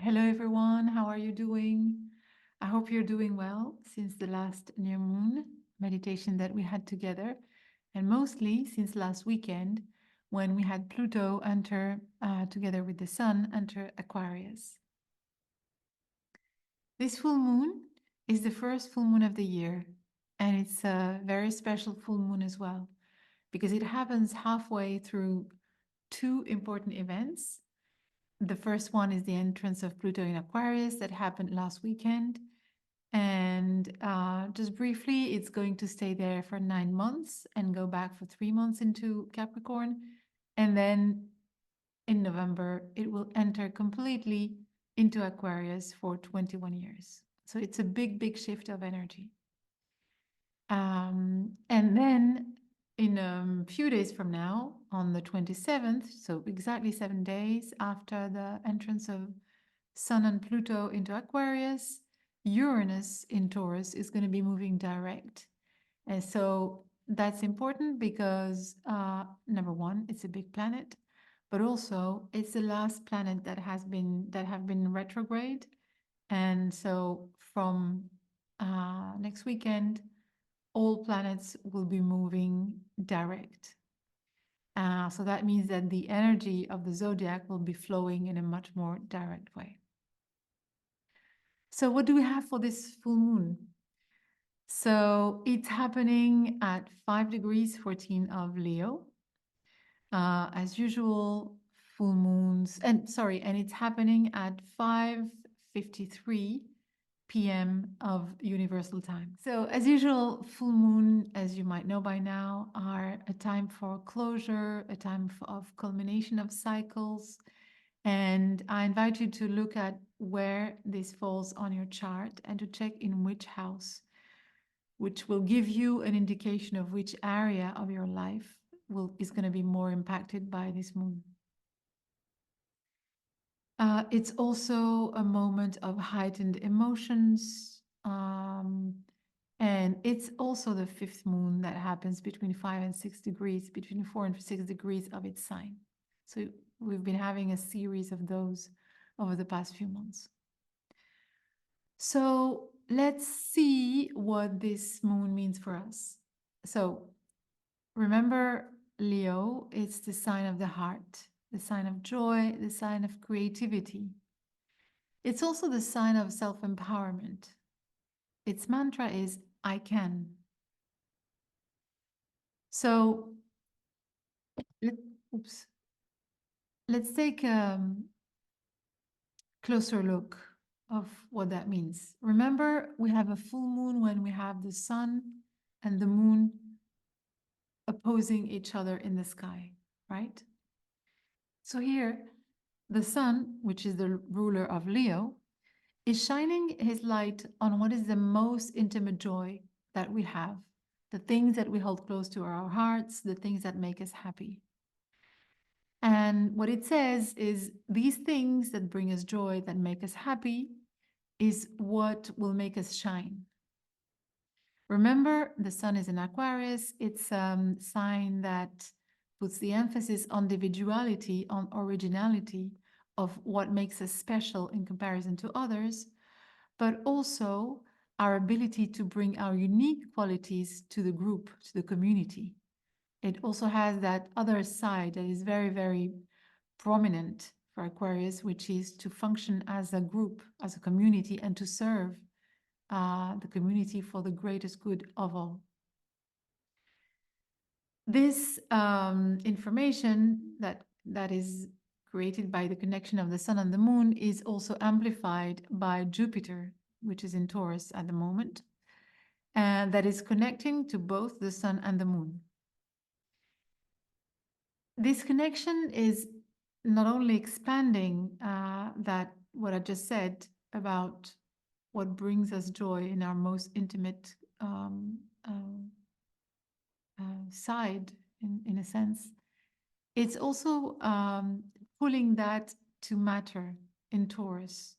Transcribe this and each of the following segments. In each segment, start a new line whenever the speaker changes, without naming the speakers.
Hello, everyone. How are you doing? I hope you're doing well since the last new moon meditation that we had together, and mostly since last weekend when we had Pluto enter together with the Sun enter Aquarius. This full moon is the first full moon of the year, and it's a very special full moon as well because it happens halfway through two important events. The first one is the entrance of Pluto in Aquarius that happened last weekend. And just briefly, it's going to stay there for 9 months and go back for 3 months into Capricorn. And then in November, it will enter completely into Aquarius for 21 years. So it's a big, big shift of energy. And then in a few days from now, on the 27th, so exactly 7 days after the entrance of Sun and Pluto into Aquarius, Uranus in Taurus is going to be moving direct. And so that's important because number one, it's a big planet, but also it's the last planet that have been retrograde. And so from next weekend, all planets will be moving direct. So that means that the energy of the zodiac will be flowing in a much more direct way. So what do we have for this full moon? So it's happening at 5 degrees 14 of Leo. As usual, full moons, and it's happening at 5:53 p.m. of Universal Time. So, as usual, full moon, as you might know by now, are a time for closure, a time of culmination of cycles. And I invite you to look at where this falls on your chart and to check in which house, which will give you an indication of which area of your life is going to be more impacted by this moon. It's also a moment of heightened emotions. And it's also the fifth moon that happens between 5 and 6 degrees, between 4 and 6 degrees of its sign. So we've been having a series of those over the past few months. So let's see what this moon means for us. So remember, Leo, it's the sign of the heart, the sign of joy, the sign of creativity. It's also the sign of self-empowerment. Its mantra is, I can. So, oops. Let's take a closer look of what that means. Remember, we have a full moon when we have the sun and the moon opposing each other in the sky, right? So here, the sun, which is the ruler of Leo, is shining his light on what is the most intimate joy that we have, the things that we hold close to our hearts, the things that make us happy. And what it says is these things that bring us joy, that make us happy, is what will make us shine. Remember, the sun is in Aquarius. It's a sign that puts the emphasis on individuality, on originality of what makes us special in comparison to others, but also our ability to bring our unique qualities to the group, to the community. It also has that other side that is very, very prominent for Aquarius, which is to function as a group, as a community, and to serve the community for the greatest good of all. This information that is created by the connection of the sun and the moon is also amplified by Jupiter, which is in Taurus at the moment, and that is connecting to both the sun and the moon. This connection is not only expanding that what I just said about what brings us joy in our most intimate side, in a sense, it's also pulling that to matter in Taurus,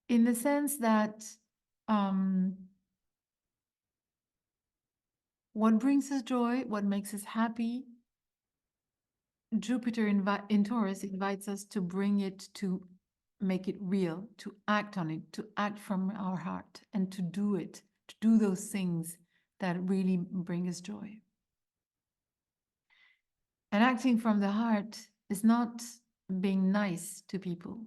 in the sense that what brings us joy, what makes us happy, Jupiter in Taurus invites us to bring it to make it real, to act on it, to act from our heart, and to do it, to do those things that really bring us joy. And acting from the heart is not being nice to people.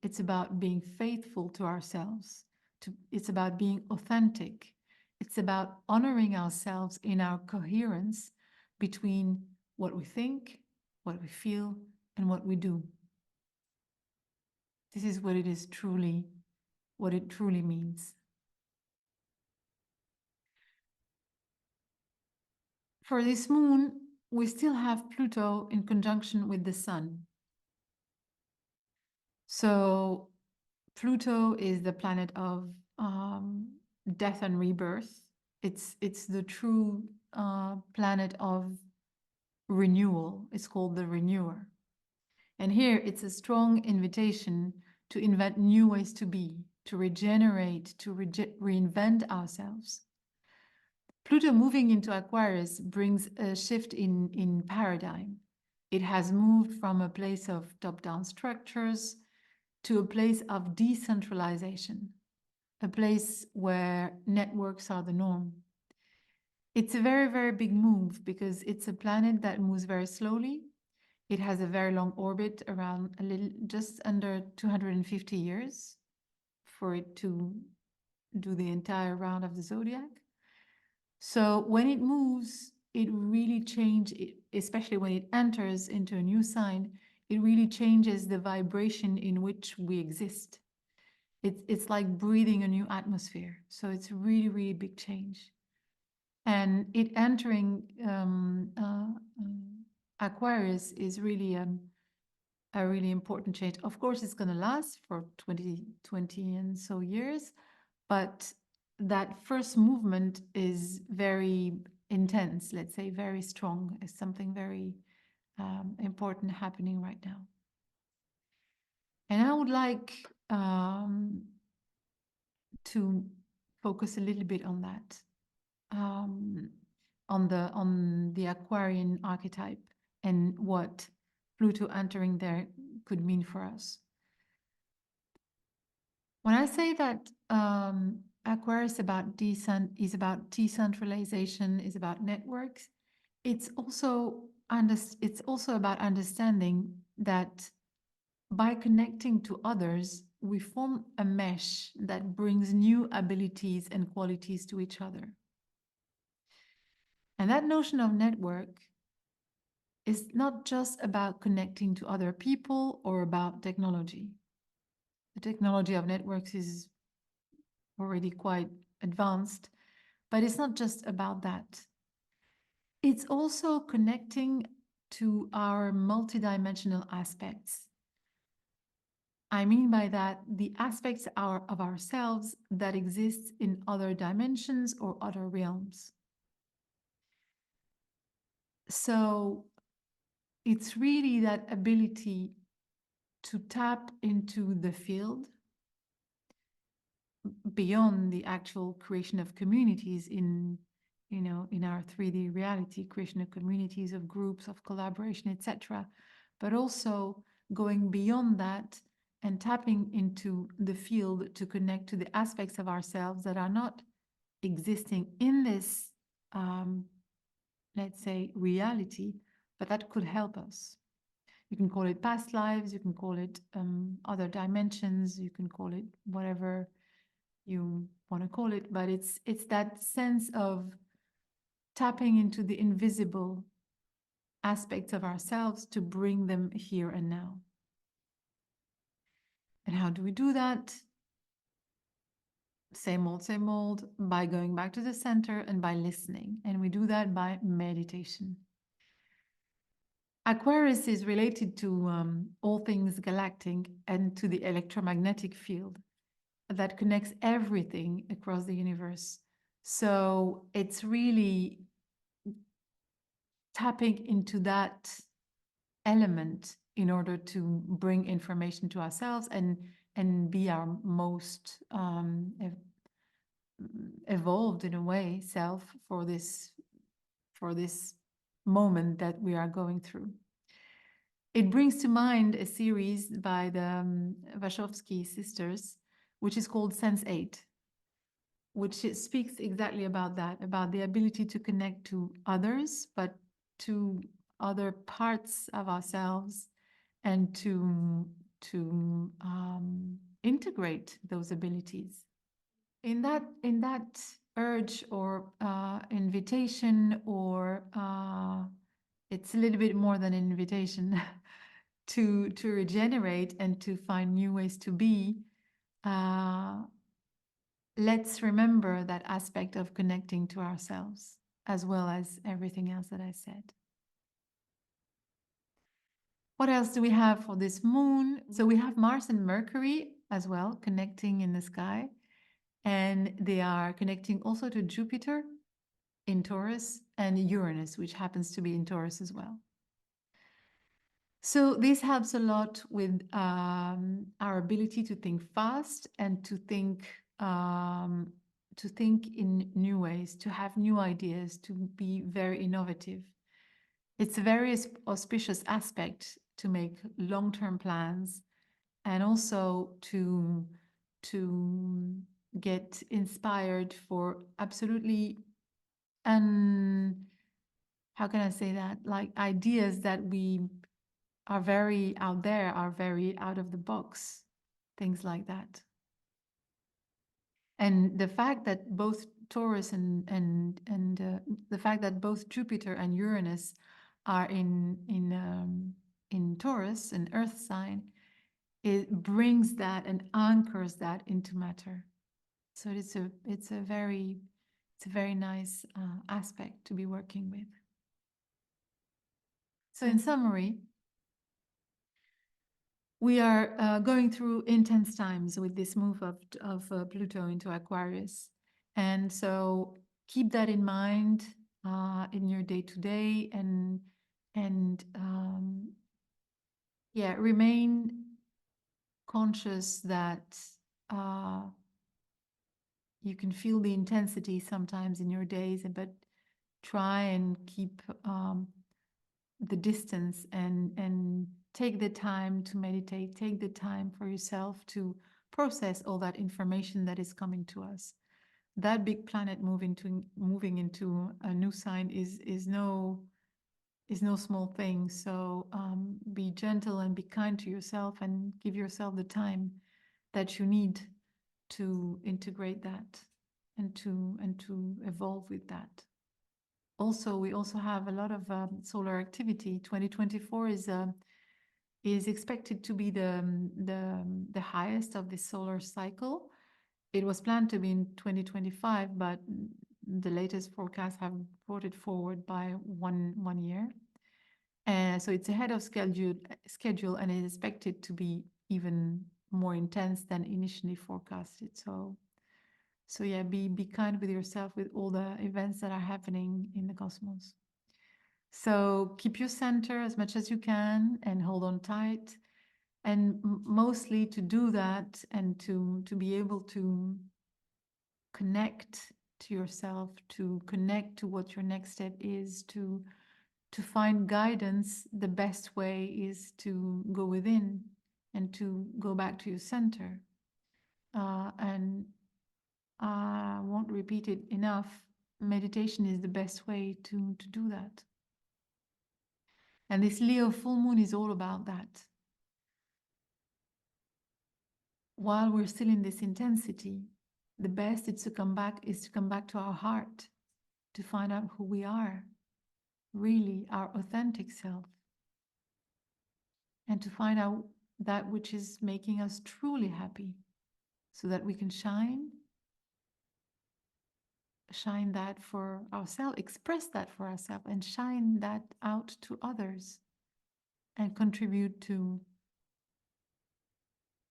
It's about being faithful to ourselves. It's about being authentic. It's about honoring ourselves in our coherence between what we think, what we feel, and what we do. This is what it truly means. For this moon, we still have Pluto in conjunction with the Sun. So Pluto is the planet of death and rebirth. It's the true planet of renewal. It's called the renewer. And here it's a strong invitation to invent new ways to be, to regenerate, to reinvent ourselves. Pluto moving into Aquarius brings a shift in paradigm. It has moved from a place of top-down structures to a place of decentralization, a place where networks are the norm. It's a very, very big move because it's a planet that moves very slowly. It has a very long orbit, around just under 250 years for it to do the entire round of the zodiac. So when it moves, it really changes, especially when it enters into a new sign, it really changes the vibration in which we exist. It's like breathing a new atmosphere. So it's really, really big change. And it entering Aquarius is really a really important change. Of course, it's going to last for 20 and so years, but that first movement is very intense, let's say very strong, is something very important happening right now. And I would like to focus a little bit on that, on the Aquarian archetype and what Pluto entering there could mean for us. When I say that Aquarius is about decentralization, is about networks, it's also about understanding that by connecting to others, we form a mesh that brings new abilities and qualities to each other. And that notion of network is not just about connecting to other people or about technology. The technology of networks is already quite advanced, but it's not just about that. It's also connecting to our multidimensional aspects. I mean by that, the aspects of ourselves that exist in other dimensions or other realms. So it's really that ability to tap into the field beyond the actual creation of communities in our 3D reality, creation of communities, of groups, of collaboration, etc. But also going beyond that and tapping into the field to connect to the aspects of ourselves that are not existing in this, let's say, reality, but that could help us. You can call it past lives, you can call it other dimensions, you can call it whatever you want to call it, but it's that sense of tapping into the invisible aspects of ourselves to bring them here and now. And how do we do that? Same old, by going back to the center and by listening. And we do that by meditation. Aquarius is related to all things galactic and to the electromagnetic field that connects everything across the universe. So it's really tapping into that element in order to bring information to ourselves and be our most evolved, in a way, self for this moment that we are going through. It brings to mind a series by the Wachowski sisters, which is called Sense8, which speaks exactly about that, about the ability to connect to others, but to other parts of ourselves, and to integrate those abilities. In that urge or invitation, or it's a little bit more than an invitation to regenerate and to find new ways to be. Uh, let's remember that aspect of connecting to ourselves, as well as everything else that I said. What else do we have for this moon? So we have Mars and Mercury as well, connecting in the sky. And they are connecting also to Jupiter in Taurus and Uranus, which happens to be in Taurus as well. So this helps a lot with our ability to think fast and to think in new ways, to have new ideas, to be very innovative. It's a very auspicious aspect to make long-term plans, and also to get inspired for absolutely, and how can I say that, like ideas that we are very out there, are very out of the box, things like that. And the fact that both Taurus and the fact that both Jupiter and Uranus are in Taurus, an Earth sign, it brings that and anchors that into matter. So it's a very nice aspect to be working with. So in summary, we are going through intense times with this move of Pluto into Aquarius. And so keep that in mind in your day-to-day, and yeah, remain conscious that you can feel the intensity sometimes in your days, but try and keep the distance, and take the time to meditate, take the time for yourself to process all that information that is coming to us. That big planet moving into a new sign is no small thing. So be gentle and be kind to yourself, and give yourself the time that you need to integrate that, and to evolve with that. Also, we also have a lot of solar activity. 2024 is expected to be the highest of the solar cycle. It was planned to be in 2025, but the latest forecasts have brought it forward by one year. So it's ahead of schedule, and is expected to be even more intense than initially forecasted. So yeah, be kind with yourself with all the events that are happening in the cosmos. So keep your center as much as you can and hold on tight. And mostly to do that, and to be able to connect to yourself, to connect to what your next step is, to find guidance, the best way is to go within and to go back to your center. And I won't repeat it enough. Meditation is the best way to do that. And this Leo full moon is all about that. While we're still in this intensity, the best is to come back to our heart, to find out who we are, really our authentic self, and to find out that which is making us truly happy, so that we can shine that for ourselves, express that for ourselves, and shine that out to others, and contribute to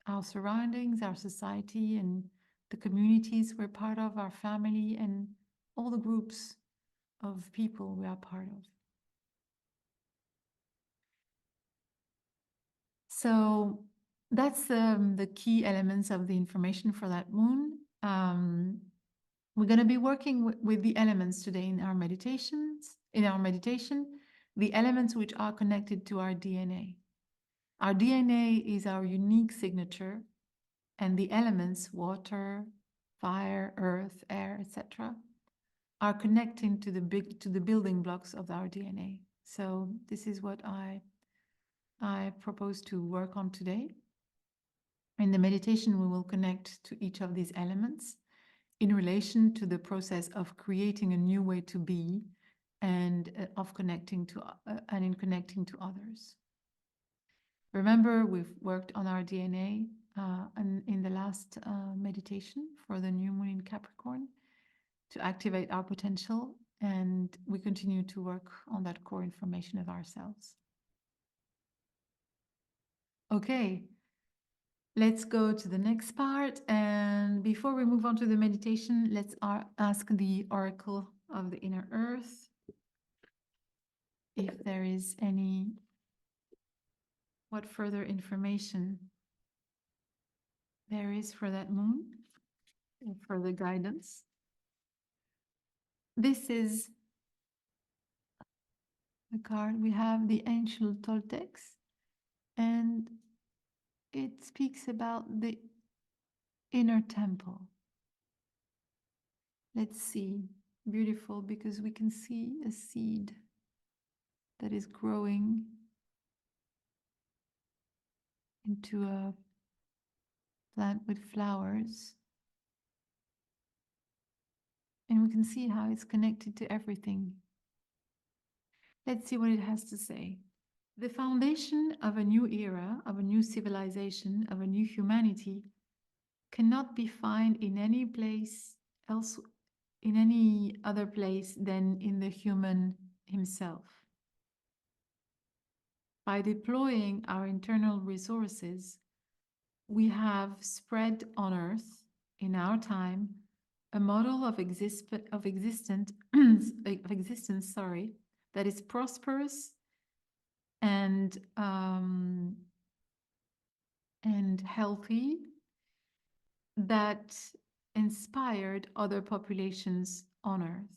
our surroundings, our society, and the communities we're part of, our family, and all the groups of people we are part of. So that's the key elements of the information for that moon. We're going to be working with the elements today in our meditations, the elements which are connected to our DNA. Our DNA is our unique signature, and the elements, water, fire, earth, air, etc., are connecting to the building blocks of our DNA. So this is what I propose to work on today. In the meditation, we will connect to each of these elements in relation to the process of creating a new way to be and of connecting to and in connecting to others. Remember, we've worked on our DNA in the last meditation for the new moon in Capricorn to activate our potential, and we continue to work on that core information of ourselves. Okay, let's go to the next part. And before we move on to the meditation, let's ask the Oracle of the Inner Earth if there is what further information there is for that moon and for the guidance. This is the card. We have the ancient Toltecs, and it speaks about the inner temple. Let's see. Beautiful, because we can see a seed that is growing into a plant with flowers. And we can see how it's connected to everything. Let's see what it has to say. The foundation of a new era, of a new civilization, of a new humanity cannot be found in any place else, in any other place than in the human himself. By deploying our internal resources, we have spread on Earth, in our time, a model of existence, that is prosperous and healthy, that inspired other populations on Earth.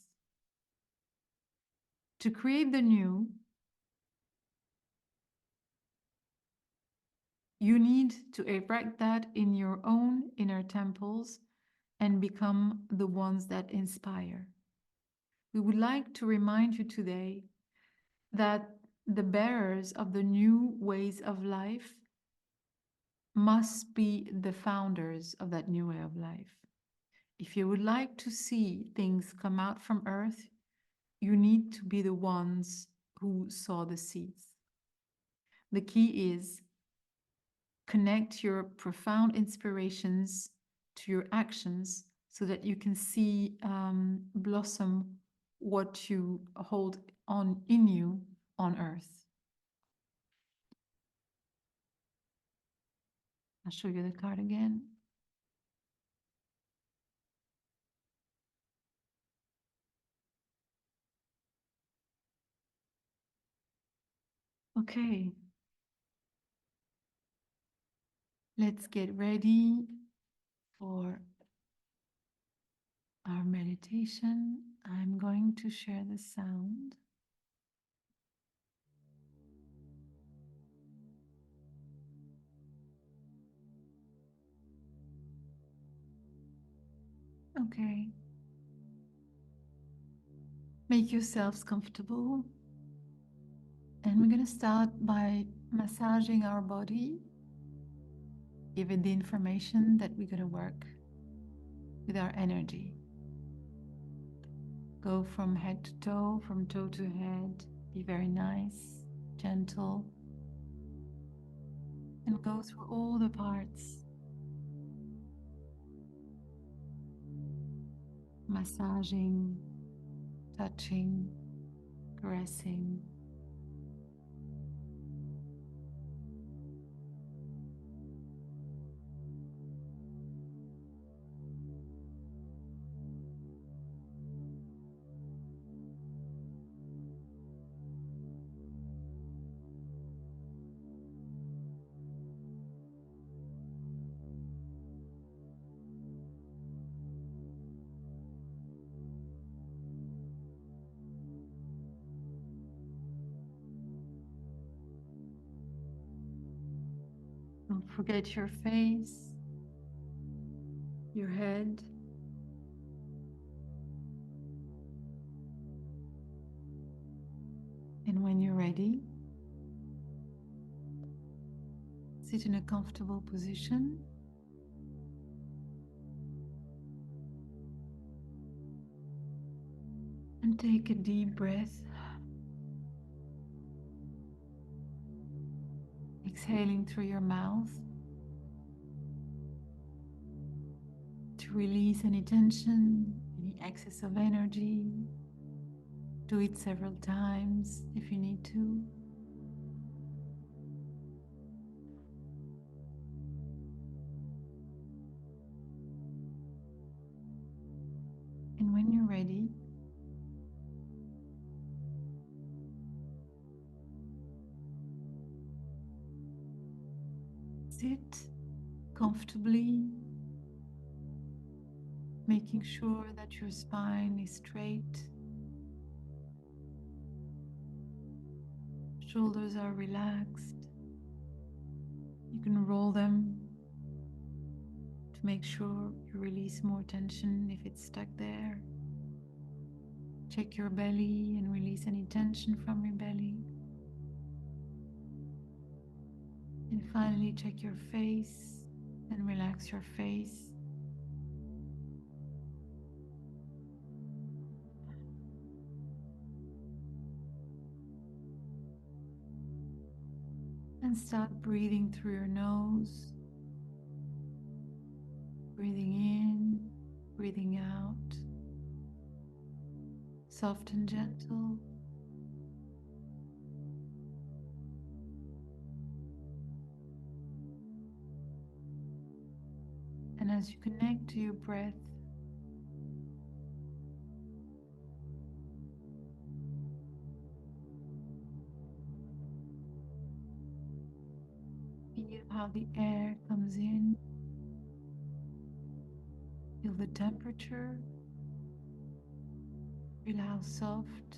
To create the new, you need to erect that in your own inner temples and become the ones that inspire. We would like to remind you today that the bearers of the new ways of life must be the founders of that new way of life. If you would like to see things come out from Earth, you need to be the ones who saw the seeds. The key is connect your profound inspirations to your actions so that you can see blossom what you hold on in you on Earth. I'll show you the card again. Okay. Let's get ready for our meditation. I'm going to share the sound. Okay. Make yourselves comfortable. And we're going to start by massaging our body, give it the information that we're going to work with our energy. Go from head to toe, from toe to head. Be very nice, gentle, and go through all the parts. Massaging, touching, caressing. Forget your face, your head. And when you're ready, sit in a comfortable position. And take a deep breath, exhaling through your mouth to release any tension, any excess of energy. Do it several times if you need to. And when you're ready, sit comfortably, making sure that your spine is straight, shoulders are relaxed. You can roll them to make sure you release more tension if it's stuck there. Check your belly and release any tension from your belly. And finally, check your face and relax your face. And start breathing through your nose. Breathing in, breathing out. Soft and gentle. And as you connect to your breath, feel how the air comes in. Feel the temperature. Feel how soft.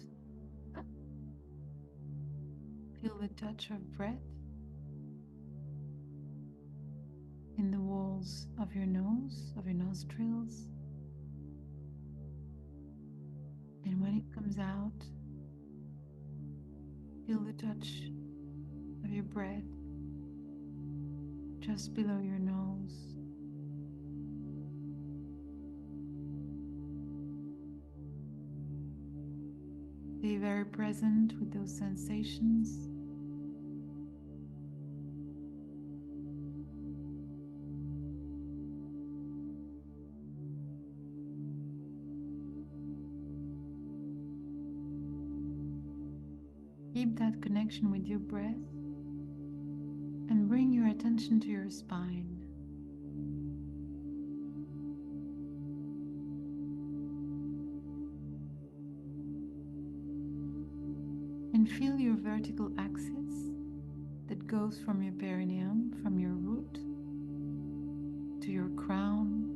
Feel the touch of breath in the walls of your nose, of your nostrils. And when it comes out, feel the touch of your breath just below your nose. Be very present with those sensations. Keep that connection with your breath and bring your attention to your spine. And feel your vertical axis that goes from your perineum, from your root to your crown,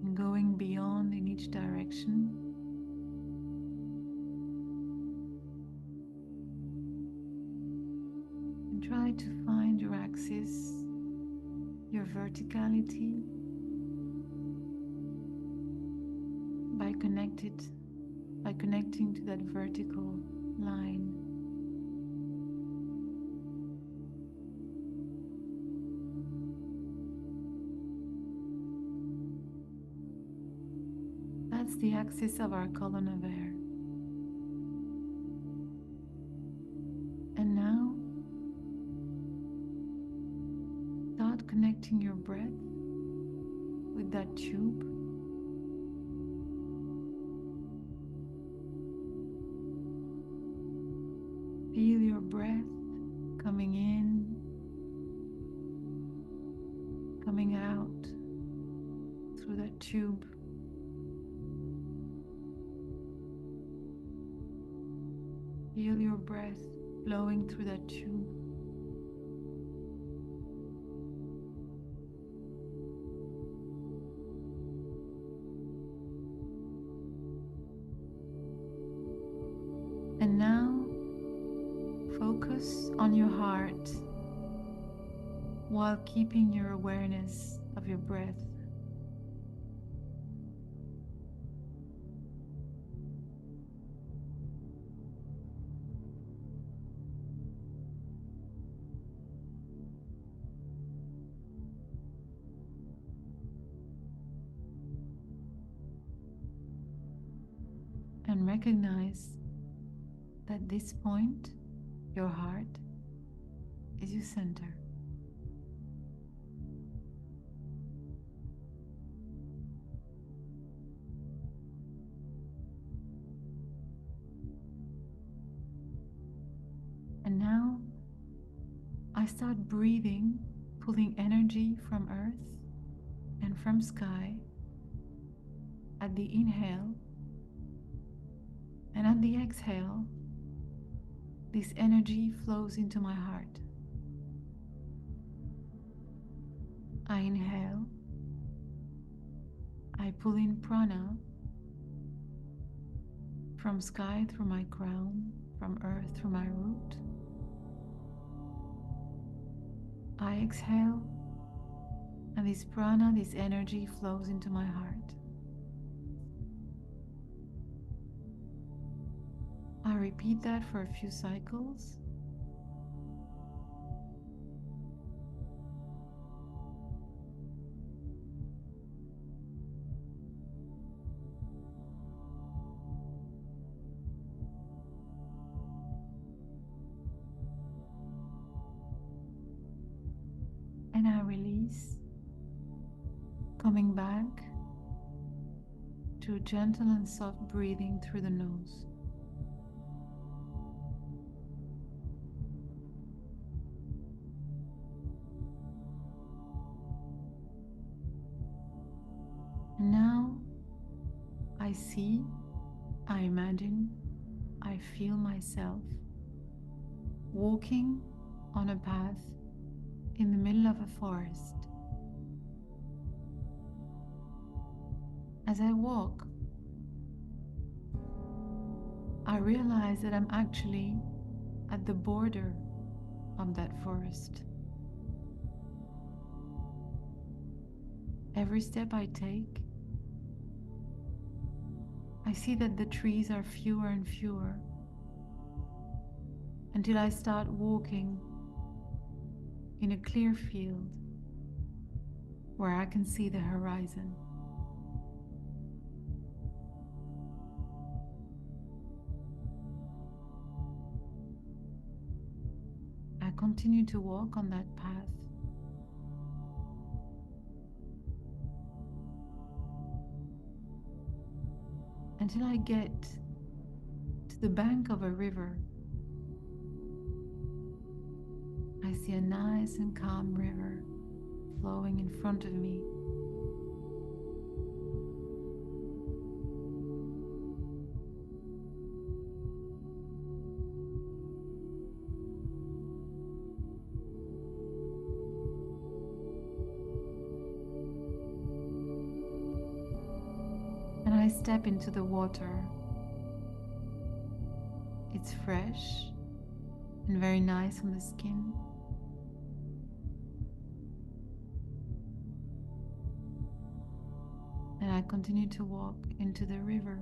and going beyond in each direction. And try to find your axis, your verticality, by connecting to that vertical line. That's the axis of our column of air. And now, start connecting your breath with that tube. Feel your breath coming in, coming out through that tube. Feel your breath flowing through that tube. And now, focus on your heart. while keeping your awareness of your breath. And recognize that this point, your heart, is your center. And now I start breathing, pulling energy from earth and from sky at the inhale, and at the exhale, this energy flows into my heart. I inhale, I pull in prana from sky through my crown, from earth through my root. I exhale, and this prana, this energy flows into my heart. I repeat that for a few cycles. And I release, coming back to a gentle and soft breathing through the nose. And now I see, I imagine, I feel myself walking on a path in the middle of a forest. As I walk, I realize that I'm actually at the border of that forest. Every step I take, I see that the trees are fewer and fewer until I start walking in a clear field where I can see the horizon. I continue to walk on that path until I get to the bank of a river. I see a nice and calm river flowing in front of me. And I step into the water. It's fresh and very nice on the skin. And I continue to walk into the river.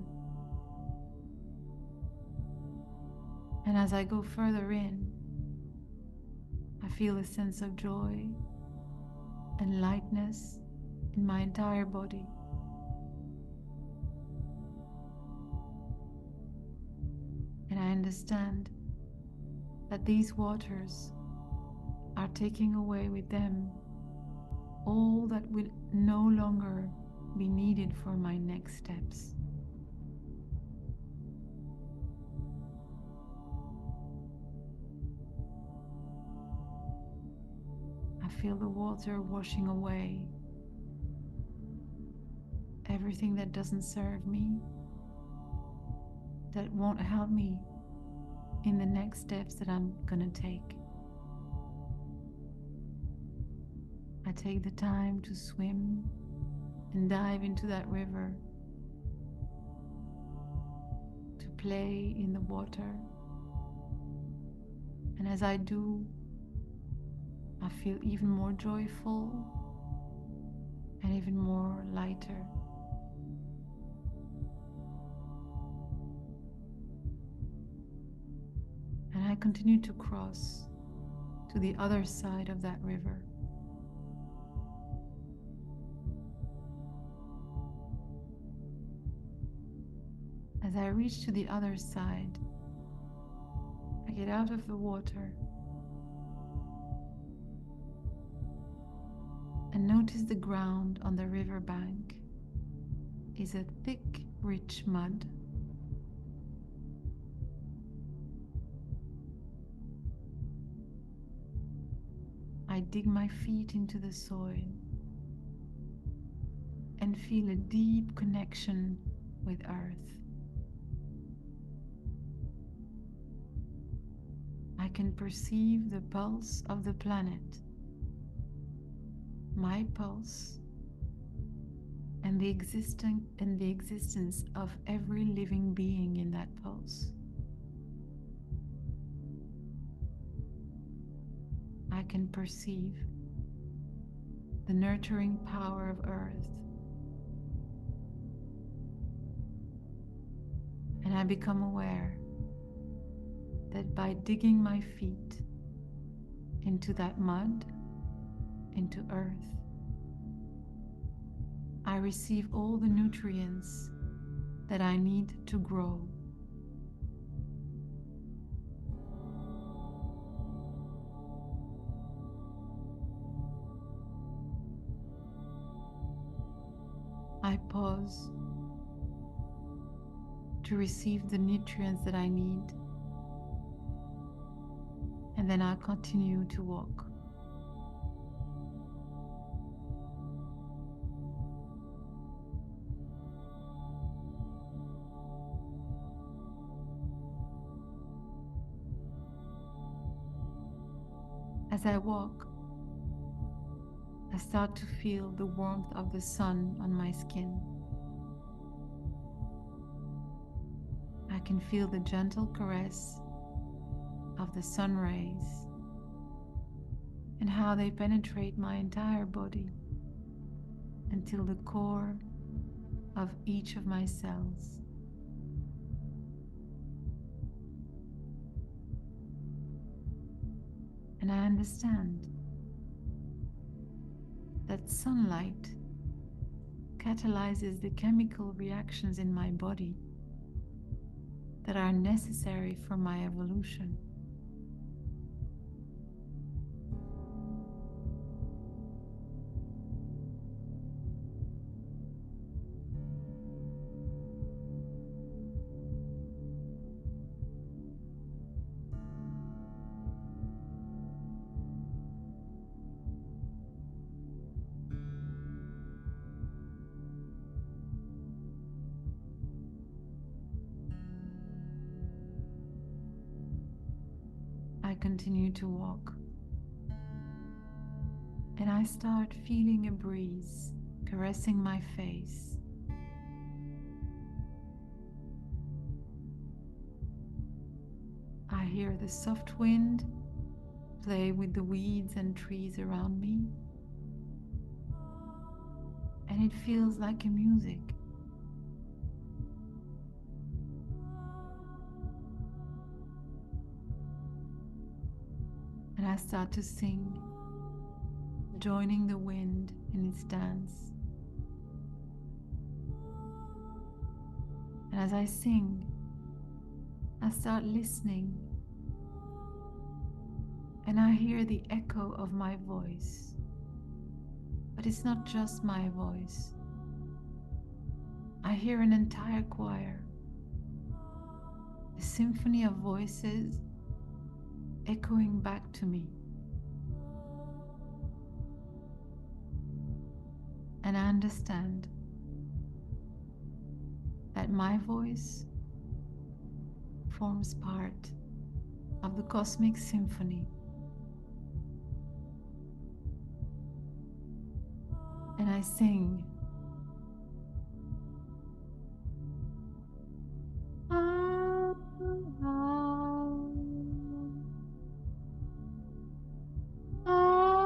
And as I go further in, I feel a sense of joy and lightness in my entire body. And I understand that these waters are taking away with them all that will no longer be needed for my next steps. I feel the water washing away everything that doesn't serve me, that won't help me in the next steps that I'm gonna take. I take the time to swim and dive into that river, to play in the water. And as I do, I feel even more joyful and even more lighter. And I continue to cross to the other side of that river. As I reach to the other side, I get out of the water and notice the ground on the river bank is a thick, rich mud. I dig my feet into the soil and feel a deep connection with earth. I can perceive the pulse of the planet, my pulse, and the existence of every living being in that pulse. I can perceive the nurturing power of earth, and I become aware that by digging my feet into that mud, into earth, I receive all the nutrients that I need to grow. I pause to receive the nutrients that I need, and then I continue to walk. As I walk, I start to feel the warmth of the sun on my skin. I can feel the gentle caress of the sun rays and how they penetrate my entire body until the core of each of my cells. And I understand that sunlight catalyzes the chemical reactions in my body that are necessary for my evolution. I continue to walk, and I start feeling a breeze caressing my face. I hear the soft wind play with the weeds and trees around me, and it feels like a music. And I start to sing, joining the wind in its dance. And as I sing, I start listening, and I hear the echo of my voice. But it's not just my voice. I hear an entire choir, a symphony of voices echoing back to me. And I understand that my voice forms part of the cosmic symphony. And I sing, "Ah, ah, ah,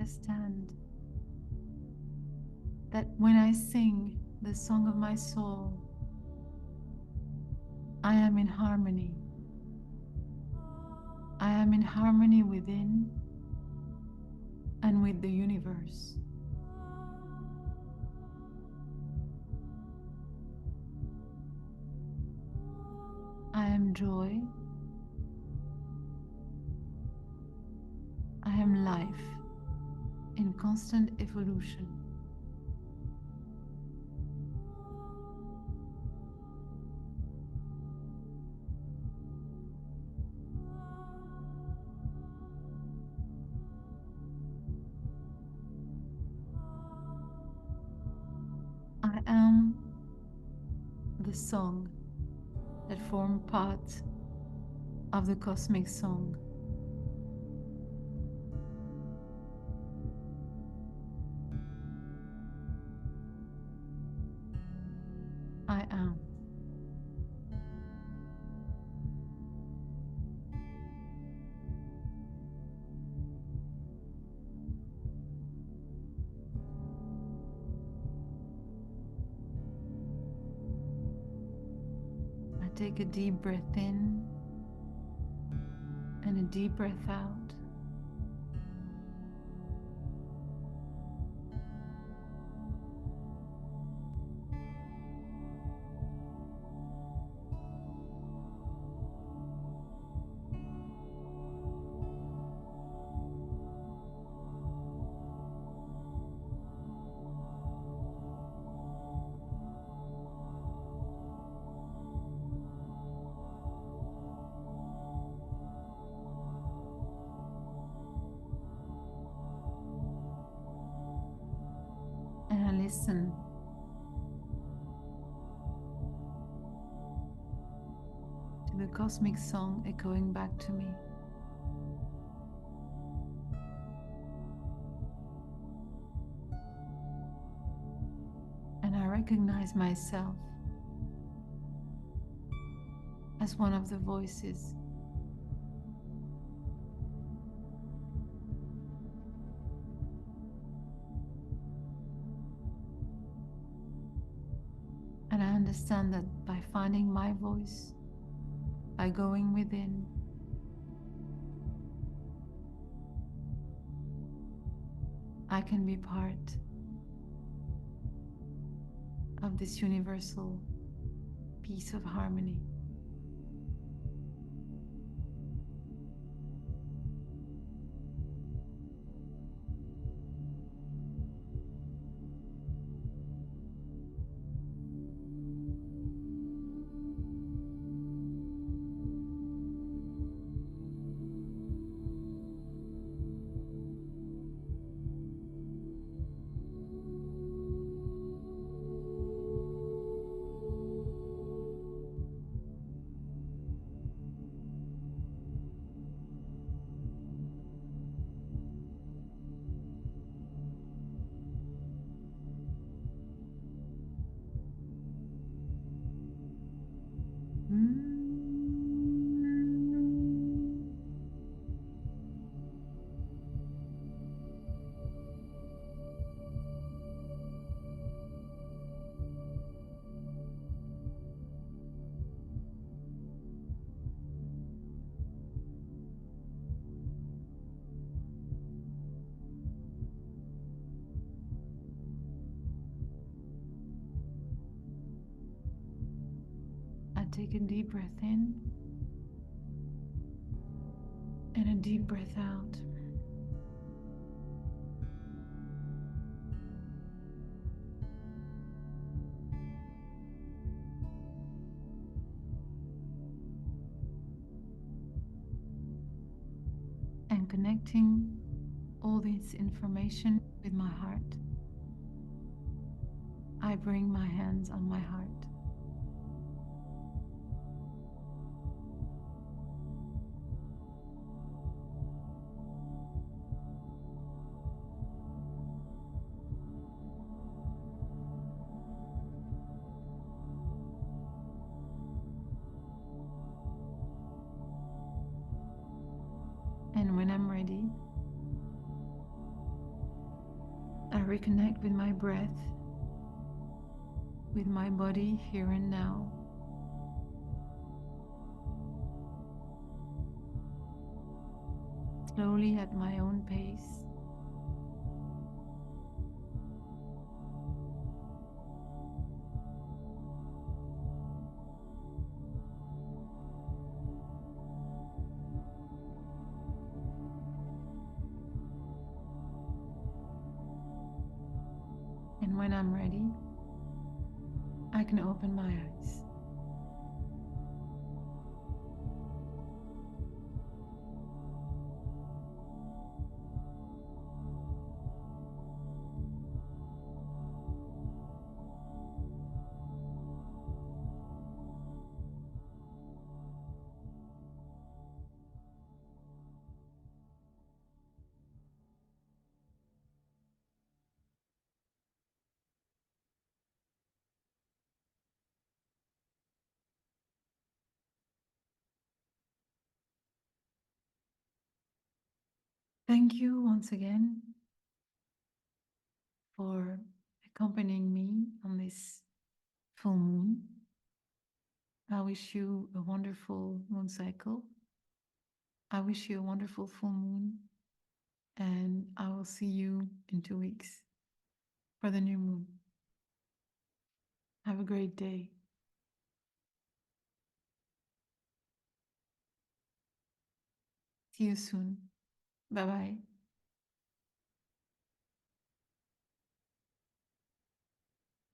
understand that when I sing the song of my soul, I am in harmony. I am in harmony within and with the universe. I am joy. I am life in constant evolution. I am the song that form part of the cosmic song. I am. I take a deep breath in and a deep breath out. And I listen to the cosmic song echoing back to me. And I recognize myself as one of the voices. And I understand that by finding my voice, by going within, I can be part of this universal piece of harmony. I take a deep breath in and a deep breath out. And connecting all this information with my heart, I bring my hands on my heart. And when I'm ready, reconnect with my breath, with my body here and now. Slowly at my own pace. And when I'm ready, I can open my eyes. Thank you once again for accompanying me on this full moon. I wish you a wonderful moon cycle. I wish you a wonderful full moon, and I will see you in 2 weeks for the new moon. Have a great day. See you soon. Bye bye.